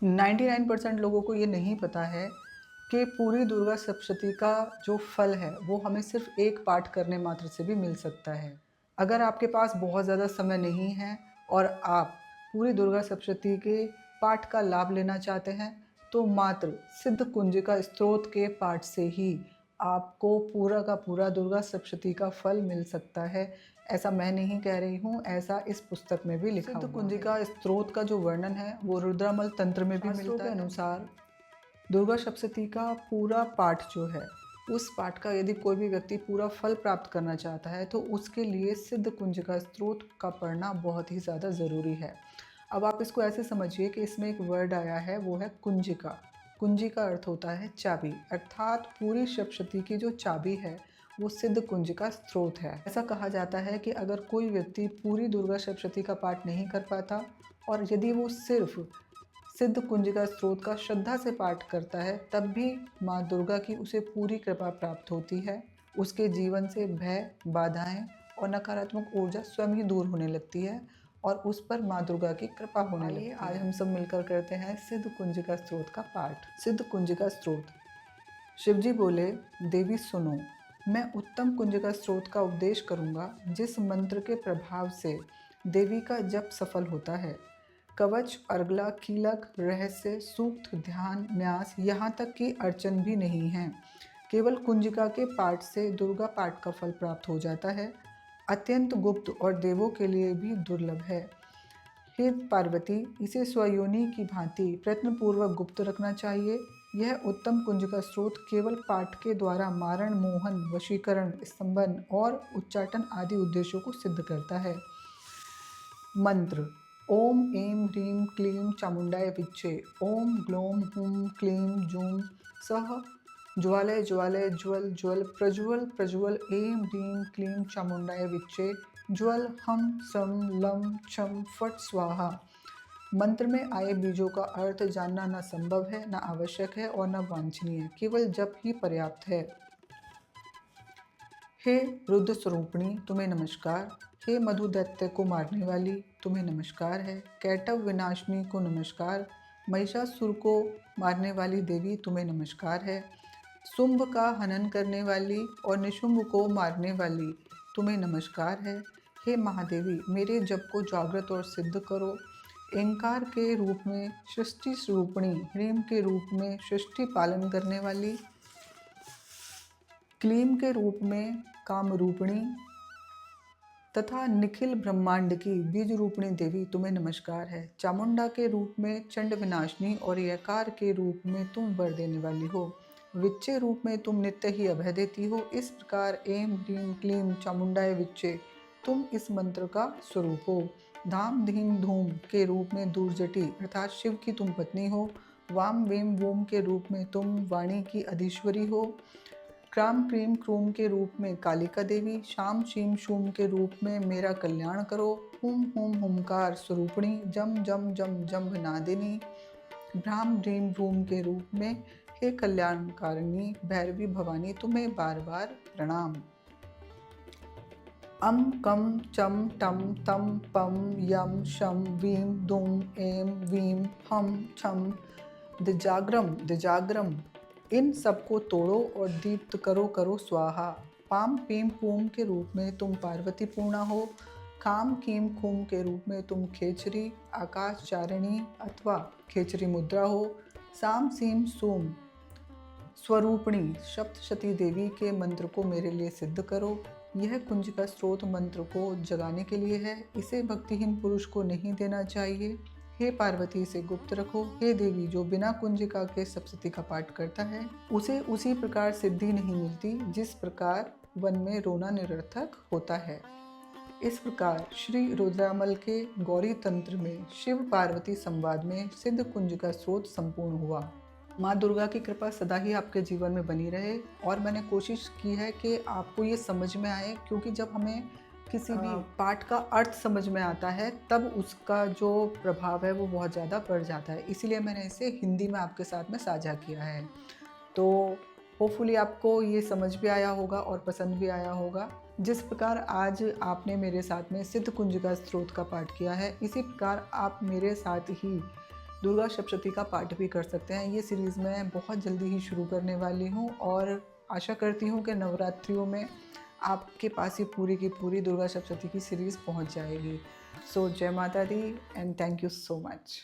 99% लोगों को ये नहीं पता है कि पूरी दुर्गा सप्तशती का जो फल है वो हमें सिर्फ एक पाठ करने मात्र से भी मिल सकता है। अगर आपके पास बहुत ज़्यादा समय नहीं है और आप पूरी दुर्गा सप्तशती के पाठ का लाभ लेना चाहते हैं तो मात्र सिद्ध कुंजिका स्तोत्र के पाठ से ही आपको पूरा का पूरा दुर्गा सप्तशती का फल मिल सकता है। ऐसा मैं नहीं कह रही हूँ, ऐसा इस पुस्तक में भी लिखा हुआ है। सिद्ध कुंजिका स्तोत्र का जो वर्णन है वो रुद्रामल तंत्र में भी मिलता है। के अनुसार दुर्गा सप्तशती का पूरा पाठ जो है, उस पाठ का यदि कोई भी व्यक्ति पूरा फल प्राप्त करना चाहता है तो उसके लिए सिद्ध कुंजिका स्तोत्र का पढ़ना बहुत ही ज़्यादा ज़रूरी है। अब आप इसको ऐसे समझिए कि इसमें एक वर्ड आया है, वो है कुंजिका। कुंजी का अर्थ होता है चाबी, अर्थात पूरी सप्तशती की जो चाबी है वो सिद्ध कुंजिका स्तोत्र है। ऐसा कहा जाता है कि अगर कोई व्यक्ति पूरी दुर्गा सप्तशती का पाठ नहीं कर पाता और यदि वो सिर्फ सिद्ध कुंजिका स्तोत्र का श्रद्धा से पाठ करता है तब भी माँ दुर्गा की उसे पूरी कृपा प्राप्त होती है। उसके जीवन से भय, बाधाएं और नकारात्मक ऊर्जा स्वयं ही दूर होने लगती है और उस पर माँ दुर्गा की कृपा होने लगती है। आज हम सब मिलकर करते हैं सिद्ध कुंजिका स्तोत्र का पाठ। सिद्ध कुंजिका स्तोत्र। शिवजी बोले, देवी सुनो, मैं उत्तम कुंजिका स्तोत्र का उपदेश करूंगा जिस मंत्र के प्रभाव से देवी का जप सफल होता है। कवच, अर्गला, कीलक, रहस्य, सूक्त, ध्यान, न्यास, यहाँ तक कि अर्चन भी नहीं है। केवल कुंजिका के पाठ से दुर्गा पाठ का फल प्राप्त हो जाता है। अत्यंत गुप्त और देवों के लिए भी दुर्लभ है। हे पार्वती, इसे स्वयोनि की भांति प्रयत्नपूर्वक गुप्त रखना चाहिए। यह उत्तम कुंजिका स्तोत्र केवल पाठ के द्वारा मारण, मोहन, वशीकरण, स्तंभन और उच्चाटन आदि उद्देश्यों को सिद्ध करता है। मंत्र। ओम ऐं ह्रीं क्लीं चामुंडाय विच्चे। ओम ग्लौं हुं क्लीं जूं सः ज्वालय ज्वालय ज्वल ज्वल प्रज्वल प्रज्वल। ऐं ह्रीं क्लीं चामुंडाय विच्चे। ज्वल हम सम लं छम फट स्वाहा। मंत्र में आए बीजों का अर्थ जानना न संभव है, न आवश्यक है और न वांछनीय, केवल जप ही पर्याप्त है। हे रुद्र स्वरूपिणी, तुम्हें नमस्कार। हे मधु दैत्य को मारने वाली, तुम्हें नमस्कार है। कैटव विनाशिनी को नमस्कार। महिषासुर को मारने वाली देवी, तुम्हें नमस्कार है। शुंभ का हनन करने वाली और निशुंभ को मारने वाली, तुम्हें नमस्कार है। हे महादेवी, मेरे जप को जागृत और सिद्ध करो। एंकार के रूप में सृष्टि स्वरूपिणी, ह्रीम के रूप में सृष्टि पालन करने वाली, क्लीम के रूप में कामरूपिणी तथा निखिल ब्रह्मांड की बीज रूपिणी देवी, तुम्हें नमस्कार है। चामुंडा के रूप में चंड विनाशिनी और यकार के रूप में तुम वर देने वाली हो। विच्चे रूप में तुम नित्य ही अभय देती हो। इस प्रकार ऐं ह्रीं क्लीं चामुंडाय विच्चे, तुम इस मंत्र का स्वरूप हो। धाम धीम धूम के रूप में दूरजटी अर्थात शिव की तुम पत्नी हो। वाम वेम वोम के रूप में तुम वाणी की अधीश्वरी हो। क्राम क्रीम क्रूम के रूप में कालिका देवी। शाम शीम शूम के रूप में मेरा कल्याण करो। हुम हुम हुमकार स्वरूपिणी, जम जम जम जम नादिनी। भ्राम ड्रीम भ्रूम के रूप में हे कल्याणकारिणी भैरवी भवानी, तुम्हें बार बार प्रणाम। अम कम चम टम तम पम यम शम वीम दुम एम वीम हम छम दिजाग्रम दिजाग्रम, इन सबको तोड़ो और दीप्त करो करो स्वाहा। पाम पीम पूम के रूप में तुम पार्वती पूर्णा हो। खाम कीम खूम के रूप में तुम खेचरी आकाश चारिणी अथवा खेचरी मुद्रा हो। साम सीम सूम स्वरूपिणी सप्तशती देवी के मंत्र को मेरे लिए सिद्ध करो। यह कुंजिका स्तोत्र मंत्र को जगाने के लिए है, इसे भक्तिहीन पुरुष को नहीं देना चाहिए। हे पार्वती, इसे गुप्त रखो। हे देवी, जो बिना कुंजिका के सप्तशती का पाठ करता है उसे उसी प्रकार सिद्धि नहीं मिलती जिस प्रकार वन में रोना निरर्थक होता है। इस प्रकार श्री रुद्रामल के गौरी तंत्र में शिव पार्वती संवाद में सिद्ध कुंजिका स्तोत्र संपूर्ण हुआ। माँ दुर्गा की कृपा सदा ही आपके जीवन में बनी रहे और मैंने कोशिश की है कि आपको ये समझ में आए, क्योंकि जब हमें किसी भी पाठ का अर्थ समझ में आता है तब उसका जो प्रभाव है वो बहुत ज़्यादा बढ़ जाता है। इसीलिए मैंने इसे हिंदी में आपके साथ में साझा किया है। तो होपफुली आपको ये समझ भी आया होगा और पसंद भी आया होगा। जिस प्रकार आज आपने मेरे साथ में सिद्ध कुंजिका स्तोत्र का पाठ किया है, इसी प्रकार आप मेरे साथ ही दुर्गा सप्तशती का पाठ भी कर सकते हैं। ये सीरीज़ मैं बहुत जल्दी ही शुरू करने वाली हूँ और आशा करती हूँ कि नवरात्रियों में आपके पास ये पूरी की पूरी दुर्गा सप्तशती की सीरीज़ पहुँच जाएगी। सो जय माता दी and thank you so much.